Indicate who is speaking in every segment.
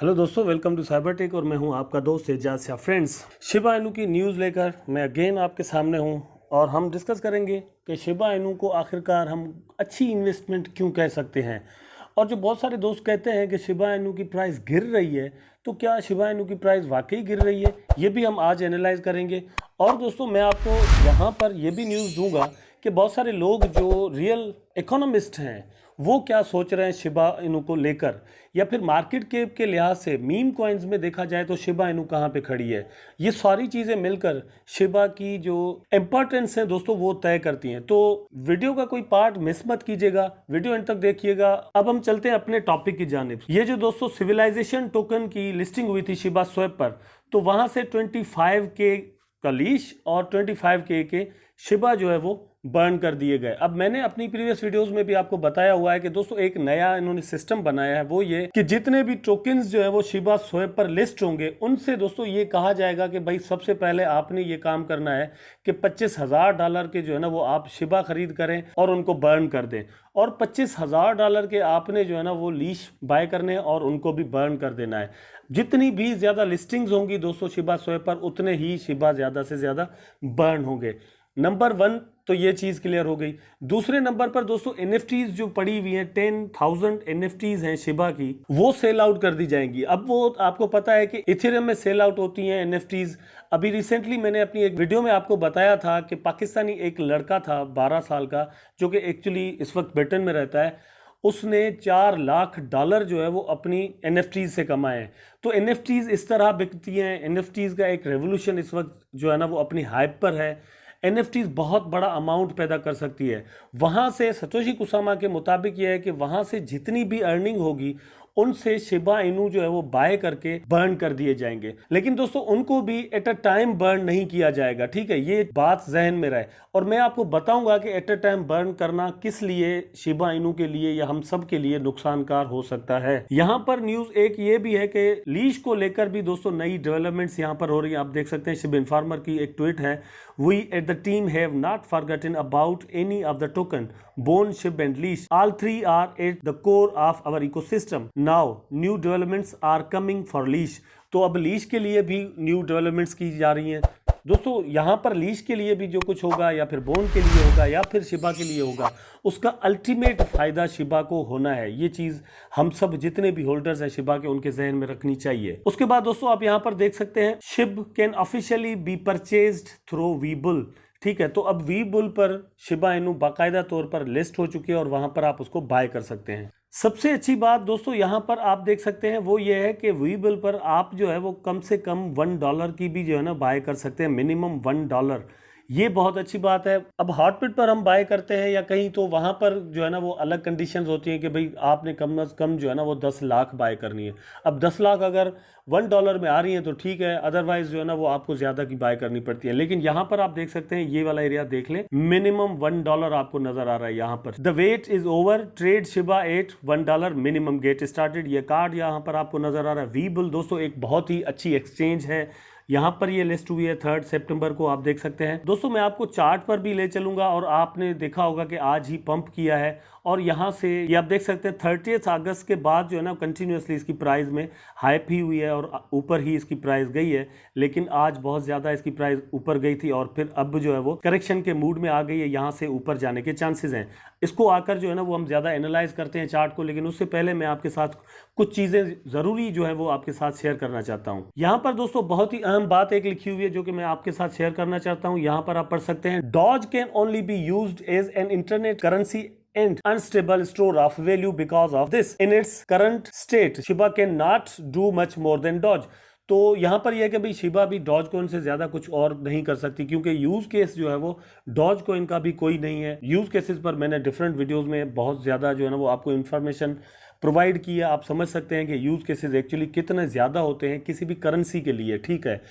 Speaker 1: Hello दोस्तों, welcome to cyber tech और मैं हूं आपका दोस्त Ejaz Shah. Friends, Shiba Inu की न्यूज़ लेकर मैं अगेन आपके सामने हूं और हम डिस्कस करेंगे कि शिबा इनू को आखिरकार हम अच्छी इन्वेस्टमेंट क्यों कह सकते हैं। और जो बहुत सारे दोस्त कहते हैं कि शिबा इनू की प्राइस गिर रही है, तो क्या शिबा इनू की प्राइस वाकई गिर रही है, ये भी हम आज एनालाइज करेंगे। और दोस्तों, मैं आपको यहाँ पर ये भी न्यूज़ दूंगा कि बहुत सारे लोग जो रियल इकोनॉमिस्ट हैं वो क्या सोच रहे हैं शिबा इनू को लेकर, या फिर मार्केट कैप के लिहाज से मीम कॉइन्स में देखा जाए तो शिबा इनू कहाँ पे खड़ी है। ये सारी चीज़ें मिलकर शिबा की जो इम्पोर्टेंस है दोस्तों वो तय करती हैं। तो वीडियो का कोई पार्ट मिस मत कीजिएगा, वीडियो एंड तक देखिएगा। अब हम चलते हैं अपने टॉपिक की जानिब। ये जो दोस्तों सिविलाइजेशन टोकन की लिस्टिंग हुई थी शिबा स्वैप पर, तो वहाँ से 25K का लीश और 25K के शिबा जो है वो बर्न कर दिए गए। अब मैंने अपनी प्रीवियस वीडियोस में भी आपको बताया हुआ है कि दोस्तों एक नया इन्होंने सिस्टम बनाया है, वो ये कि जितने भी टोकन्स जो है वो शिबा स्वैप पर लिस्ट होंगे उनसे दोस्तों ये कहा जाएगा कि भाई सबसे पहले आपने ये काम करना है कि $25,000 के जो है ना वो आप शिबा खरीद करें और उनको बर्न कर दें, और $25,000 के आपने जो है ना वो लीश बाय करने और उनको भी बर्न कर देना है। जितनी भी ज़्यादा लिस्टिंग्स होंगी दोस्तों शिबा स्वैप पर, उतने ही शिबा ज़्यादा से ज़्यादा बर्न होंगे। नंबर 1 तो ये चीज़ क्लियर हो गई। दूसरे नंबर पर दोस्तों एनएफटीज जो पड़ी हुई हैं, 10,000 एनएफटीज हैं शिबा की, वो सेल आउट कर दी जाएंगी। अब वो आपको पता है कि इथेरियम में सेल आउट होती हैं एनएफटीज। अभी रिसेंटली मैंने अपनी एक वीडियो में आपको बताया था कि पाकिस्तानी एक लड़का था 12 साल का, जो कि एक्चुअली इस वक्त ब्रिटेन में रहता है, उसने $4 लाख जो है वो अपनी एनएफटीज से कमाए हैं। तो एनएफटीज इस तरह बिकती हैं। एनएफटीज का एक रेवोल्यूशन इस वक्त जो है ना वो अपनी हाइप पर है। एनएफटीज बहुत बड़ा अमाउंट पैदा कर सकती है। वहाँ से सतोशी कुसामा के मुताबिक यह है कि वहाँ से जितनी भी अर्निंग होगी उनसे शिबा इनू जो है वो बाय करके बर्न कर दिए जाएंगे। लेकिन दोस्तों उनको भी एट अ टाइम बर्न नहीं किया जाएगा, ठीक है, ये बात जहन में रहे। और मैं आपको बताऊंगा कि एट अ टाइम बर्न करना किस लिए शिबा इनू के लिए या हम सब के लिए नुकसानकार हो सकता है। यहाँ पर न्यूज एक ये भी है कि लीश को लेकर भी दोस्तों नई डेवलपमेंट्स यहाँ पर हो रही है। आप देख सकते हैं शिब इन्फॉर्मर की एक ट्वीट है, we at the team have not forgotten about any of the token Bone Shib and Leash, all three are at the core of our ecosystem, now new developments are coming for Leash. तो अब leash के लिए भी new developments की जा रही हैं दोस्तों। यहाँ पर लीश के लिए भी जो कुछ होगा या फिर बोन के लिए होगा या फिर शिबा के लिए होगा, उसका अल्टीमेट फायदा शिबा को होना है। ये चीज हम सब जितने भी होल्डर्स हैं शिबा के, उनके जहन में रखनी चाहिए। उसके बाद दोस्तों आप यहाँ पर देख सकते हैं, Shib can officially be purchased through Webull. ठीक है, तो अब वीबुल पर शिबा इनू बाकायदा तौर पर लिस्ट हो चुकी है और वहां पर आप उसको बाय कर सकते हैं। सबसे अच्छी बात दोस्तों यहाँ पर आप देख सकते हैं वो ये है कि वीबुल पर आप जो है वो कम से कम $1 की भी जो है ना बाय कर सकते हैं, मिनिमम $1। ये बहुत अच्छी बात है। अब हॉटबिट पर हम बाय करते हैं या कहीं, तो वहां पर जो है ना वो अलग कंडीशंस होती हैं कि भाई आपने कम से कम जो है ना वो 10 लाख बाय करनी है। अब 10 लाख अगर $1 में आ रही है तो ठीक है, अदरवाइज जो है ना वो आपको ज्यादा की बाय करनी पड़ती है। लेकिन यहाँ पर आप देख सकते हैं, ये वाला एरिया देख लें, मिनिमम $1 आपको नजर आ रहा है यहाँ पर। The wait is over, trade Shiba at $1, minimum get started. ये कार्ड यहाँ पर आपको नजर आ रहा है। वीबुल दोस्तों एक बहुत ही अच्छी एक्सचेंज है। यहाँ पर ये लिस्ट हुई है 3 सितंबर को, आप देख सकते हैं दोस्तों। मैं आपको चार्ट पर भी ले चलूंगा और आपने देखा होगा कि आज ही पंप किया है, और यहाँ से ये आप देख सकते हैं 30 अगस्त के बाद जो है ना कंटिन्यूसली इसकी प्राइस में हाइप ही हुई है और ऊपर ही इसकी प्राइस गई है। लेकिन आज बहुत ज़्यादा इसकी प्राइस ऊपर गई थी और फिर अब जो है वो करेक्शन के मूड में आ गई है, यहाँ से ऊपर जाने के चांसेस हैं। इसको आकर जो है ना वो हम ज़्यादा एनालाइज करते हैं चार्ट को, लेकिन उससे पहले मैं आपके साथ कुछ चीज़ें ज़रूरी जो है वो आपके साथ शेयर करना चाहता हूँ। यहाँ पर दोस्तों बहुत ही अहम बात एक लिखी हुई है जो कि मैं आपके साथ शेयर करना चाहता हूँ। यहाँ पर आप पढ़ सकते हैं, Doge can only be used as an internet currency and unstable store of value because of this. In its current state, Shiba cannot do much more than Doge. तो यहाँ पर यह है कि भाई शिबा भी डॉज कोइन से ज्यादा कुछ और नहीं कर सकती, क्योंकि यूज केस जो है वो डॉज कोइन का भी कोई नहीं है। यूज केसेस पर मैंने डिफरेंट वीडियोस में बहुत ज्यादा जो है ना वो आपको इन्फॉर्मेशन प्रोवाइड की है। आप समझ सकते हैं कि यूज केसेस एक्चुअली कितने ज्यादा होते हैं किसी भी करेंसी के लिए, ठीक है।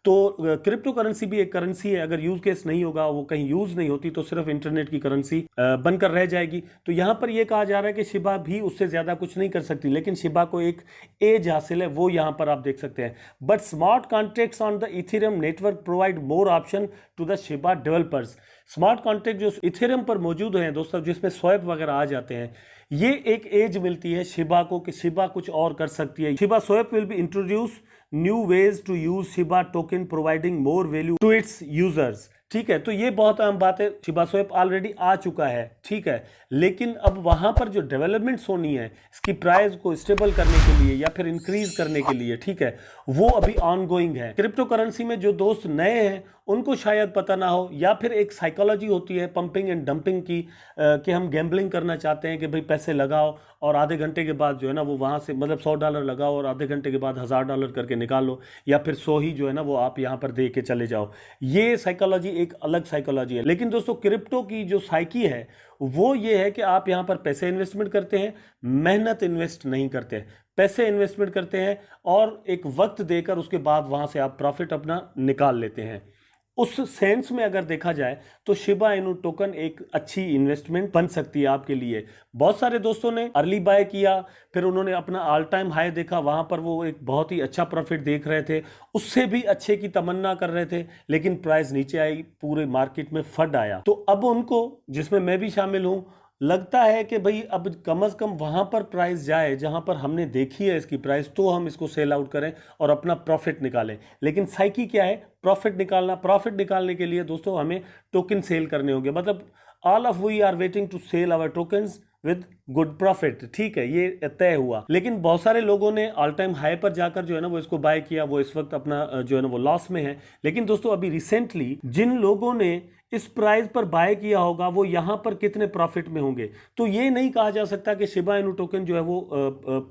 Speaker 1: तो क्रिप्टो करेंसी भी एक करेंसी है, अगर यूज केस नहीं होगा, वो कहीं यूज नहीं होती, तो सिर्फ इंटरनेट की करेंसी बनकर रह जाएगी। तो यहाँ पर यह कहा जा रहा है कि शिबा भी उससे ज्यादा कुछ नहीं कर सकती, लेकिन शिबा को एक एज हासिल है, वो यहाँ पर आप देख सकते हैं। But smart contracts on the Ethereum network provide more option to the Shiba developers. Smart contract जो इथेरियम पर मौजूद हैं दोस्तों, जिसमें स्वैप वगैरह आ जाते हैं, ये एक एज मिलती है शिबा को कि शिबा कुछ और कर सकती है। Shiba swap will be introduce new ways to use Shiba token providing more value to its users. ठीक है, तो ये बहुत अहम बात है। शिबा स्वैप ऑलरेडी आ चुका है, ठीक है, लेकिन अब वहां पर जो डेवलपमेंट्स होनी है इसकी प्राइस को स्टेबल करने के लिए या फिर इंक्रीज करने के लिए, ठीक है, वो अभी ऑनगोइंग है। क्रिप्टो करेंसी में जो दोस्त नए हैं उनको शायद पता ना हो, या फिर एक साइकोलॉजी होती है पंपिंग एंड डंपिंग की, कि हम गैम्बलिंग करना चाहते हैं कि भाई पैसे लगाओ और आधे घंटे के बाद जो है ना वो वहाँ से, मतलब $100 लगाओ और आधे घंटे के बाद $1000 करके निकालो, या फिर 100 ही जो है ना वो आप यहाँ पर दे के चले जाओ। ये साइकोलॉजी एक अलग साइकोलॉजी है। लेकिन दोस्तों क्रिप्टो की जो साइकी है वो ये है कि आप यहाँ पर पैसे इन्वेस्टमेंट करते हैं, मेहनत इन्वेस्ट नहीं करते, पैसे इन्वेस्टमेंट करते हैं और एक वक्त देकर उसके बाद वहाँ से आप प्रॉफिट अपना निकाल लेते हैं। उस सेंस में अगर देखा जाए तो शिबा इनू टोकन एक अच्छी इन्वेस्टमेंट बन सकती है आपके लिए। बहुत सारे दोस्तों ने अर्ली बाय किया, फिर उन्होंने अपना ऑल टाइम हाई देखा, वहां पर वो एक बहुत ही अच्छा प्रॉफिट देख रहे थे, उससे भी अच्छे की तमन्ना कर रहे थे, लेकिन प्राइस नीचे आई, पूरे मार्केट में फट आया। तो अब उनको, जिसमें मैं भी शामिल हूं, लगता है कि भाई अब कम से कम वहां पर प्राइस जाए जहां पर हमने देखी है इसकी प्राइस, तो हम इसको सेल आउट करें और अपना प्रॉफिट निकालें। लेकिन साइकी क्या है? प्रॉफिट निकालना। प्रॉफिट निकालने के लिए दोस्तों हमें टोकन सेल करने होंगे, मतलब all of we are waiting to sell our tokens with good profit. ठीक है, ये तय हुआ। लेकिन बहुत सारे लोगों ने ऑल टाइम हाई पर जाकर जो है ना वो इसको बाय किया, वो इस वक्त अपना जो है ना वो लॉस में है। लेकिन दोस्तों अभी रिसेंटली जिन लोगों ने इस प्राइस पर बाय किया होगा वो यहां पर कितने प्रॉफिट में होंगे? तो ये नहीं कहा जा सकता कि शिबा इनू टोकन जो है वो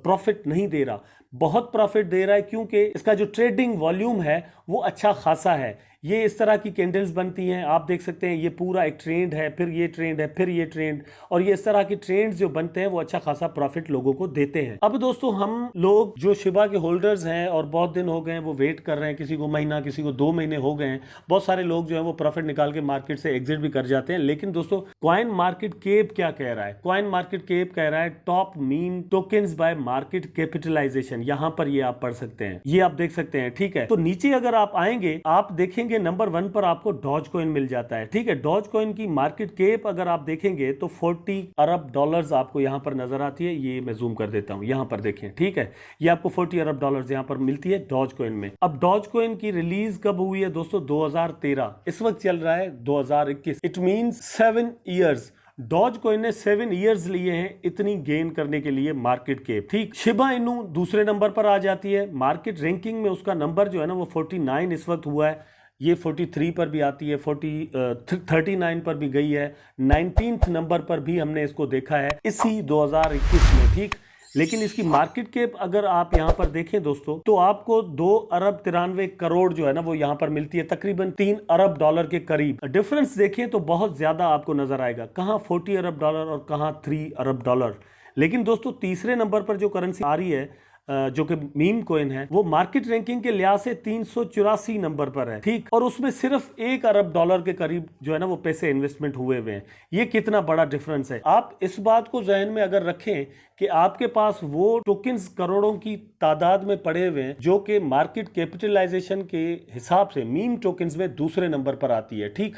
Speaker 1: प्रॉफिट नहीं दे रहा, बहुत प्रॉफिट दे रहा है, क्योंकि इसका जो ट्रेडिंग वॉल्यूम है वो अच्छा खासा है। ये इस तरह की कैंडल्स बनती हैं, आप देख सकते हैं, ये पूरा एक ट्रेंड है, फिर ये ट्रेंड है, फिर ये ट्रेंड, और ये इस तरह की ट्रेंड्स जो बनते हैं वो अच्छा खासा प्रॉफिट लोगों को देते हैं। अब दोस्तों हम लोग जो शिबा के होल्डर्स हैं और बहुत दिन हो गए हैं वो वेट कर रहे हैं, किसी को महीना, किसी को 2 महीने हो गए हैं, बहुत सारे लोग जो है वो प्रॉफिट निकाल के मार्केट से एग्जिट भी कर जाते हैं। लेकिन दोस्तों कॉइन मार्केट केप क्या कह रहा है? कॉइन मार्केट केप कह रहा है top meme tokens by market capitalisation. यहां पर ये आप पढ़ सकते हैं, ये आप देख सकते हैं। ठीक है, तो नीचे अगर आप आएंगे आप देखेंगे नंबर 1 पर आपको डॉज कॉइन मिल जाता है। ठीक है, डॉज कॉइन की मार्केट केप अगर आप देखेंगे तो $40 अरब आपको यहां पर नजर आती है। ये मैं जूम कर देता हूं, यहां पर देखें। ठीक है, ये आपको $40 अरब यहां पर मिलती है डॉज कॉइन में। अब डॉज कॉइन की रिलीज कब हुई है दोस्तों? 2013, इस वक्त चल रहा है 2021। It means 7 years. Doge coin ने 7 इयर्स लिए हैं इतनी गेन करने के लिए मार्केट केप। ठीक, शिबा इनू दूसरे नंबर पर आ जाती है मार्केट रैंकिंग में। उसका नंबर जो है ना वो 49 इस वक्त हुआ है। ये 43 पर भी आती है, 39 पर भी गई है, 19th नंबर पर भी हमने इसको देखा है इसी 2021 में। ठीक, लेकिन इसकी मार्केट कैप अगर आप यहां पर देखें दोस्तों तो आपको 2 अरब 93 करोड़ जो है ना वो यहां पर मिलती है, तकरीबन $3 अरब के करीब। डिफरेंस देखें तो बहुत ज्यादा आपको नजर आएगा, कहां $40 अरब और कहां $3 अरब। लेकिन दोस्तों तीसरे नंबर पर जो करेंसी आ रही है जो कि मीम कॉइन है, वो मार्केट रैंकिंग के लिहाज से 384 नंबर पर है। ठीक, और उसमें सिर्फ $1 अरब के करीब जो है ना वो पैसे इन्वेस्टमेंट हुए हुए हैं। ये कितना बड़ा डिफरेंस है। आप इस बात को जहन में अगर रखें कि आपके पास वो टोकन्स करोड़ों की तादाद में पड़े हुए हैं जो कि मार्केट कैपिटलाइजेशन के हिसाब से मीम टोकन्स में दूसरे नंबर पर आती है। ठीक,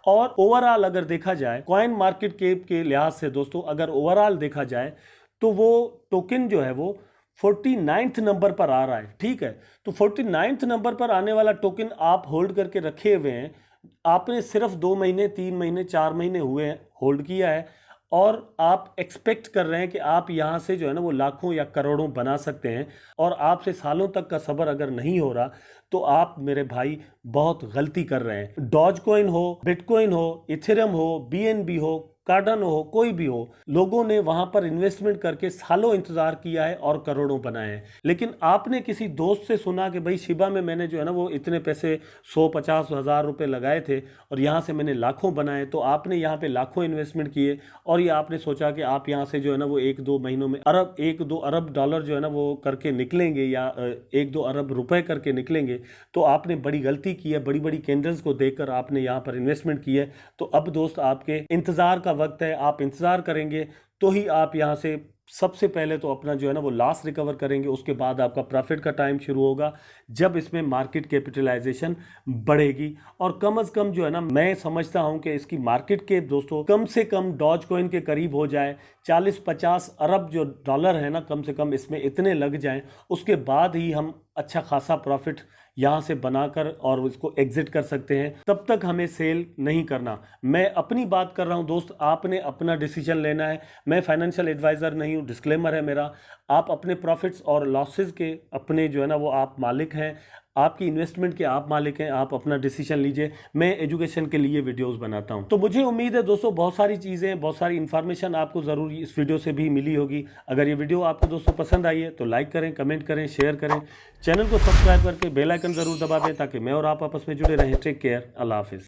Speaker 1: और ओवरऑल अगर देखा जाए कॉइन मार्केट कैप के लिहाज से दोस्तों, अगर ओवरऑल देखा जाए तो वो टोकन जो है वो 49th नंबर पर आ रहा है। ठीक है, तो 49th नंबर पर आने वाला टोकन आप होल्ड करके रखे हुए हैं, आपने सिर्फ 2 महीने 3 महीने 4 महीने हुए हैं होल्ड किया है, और आप एक्सपेक्ट कर रहे हैं कि आप यहां से जो है ना वो लाखों या करोड़ों बना सकते हैं, और आपसे सालों तक का सब्र अगर नहीं हो रहा तो आप मेरे भाई बहुत गलती कर रहे हैं। डॉज कॉइन हो, बिटकॉइन हो, इथेरियम हो, बीएनबी हो, कार्डानो हो, कोई भी हो, लोगों ने वहां पर इन्वेस्टमेंट करके सालों इंतजार किया है और करोड़ों बनाए हैं। लेकिन आपने किसी दोस्त से सुना कि भाई शिबा में मैंने जो है ना वो इतने पैसे 150 हज़ार रुपए लगाए थे और यहां से मैंने लाखों बनाए, तो आपने यहां पे लाखों इन्वेस्टमेंट किए और ये आपने सोचा कि आप यहां से जो है ना वो 1-2 महीनों में $1-2 अरब जो है ना वो करके निकलेंगे, या 1-2 अरब रुपए करके निकलेंगे। तो आपने बड़ी गलती की है, बड़ी बड़ी कैंडल्स को देखकर आपने यहाँ पर इन्वेस्टमेंट की है। तो अब दोस्त आपके इंतजार का वक्त है, आप इंतजार करेंगे तो ही आप यहाँ से सबसे पहले तो अपना जो है ना वो लॉस रिकवर करेंगे, उसके बाद आपका प्रॉफिट का टाइम शुरू होगा जब इसमें मार्केट कैपिटलाइजेशन बढ़ेगी। और कम से कम जो है ना, मैं समझता हूं कि इसकी मार्केट कैप दोस्तों कम से कम डॉज कॉइन के करीब हो जाए, 40-50 अरब जो डॉलर है ना, कम से कम इसमें इतने लग जाएं, उसके बाद ही हम अच्छा खासा प्रॉफिट यहाँ से बनाकर और उसको एग्जिट कर सकते हैं। तब तक हमें सेल नहीं करना। मैं अपनी बात कर रहा हूँ दोस्त, आपने अपना डिसीजन लेना है। मैं फाइनेंशियल एडवाइज़र नहीं हूँ, डिस्क्लेमर है मेरा। आप अपने प्रॉफिट्स और लॉसेस के अपने जो है ना वो आप मालिक हैं, आपकी इन्वेस्टमेंट के आप मालिक हैं, आप अपना डिसीजन लीजिए। मैं एजुकेशन के लिए वीडियोस बनाता हूं। तो मुझे उम्मीद है दोस्तों बहुत सारी चीज़ें, बहुत सारी इन्फॉर्मेशन आपको ज़रूर इस वीडियो से भी मिली होगी। अगर ये वीडियो आपको दोस्तों पसंद आई है तो लाइक करें, कमेंट करें, शेयर करें, चैनल को सब्सक्राइब करके बेल आइकन ज़रूर दबा दें ताकि मैं और आप आपस में जुड़े रहें। टेक केयर, अल्लाह हाफिज़।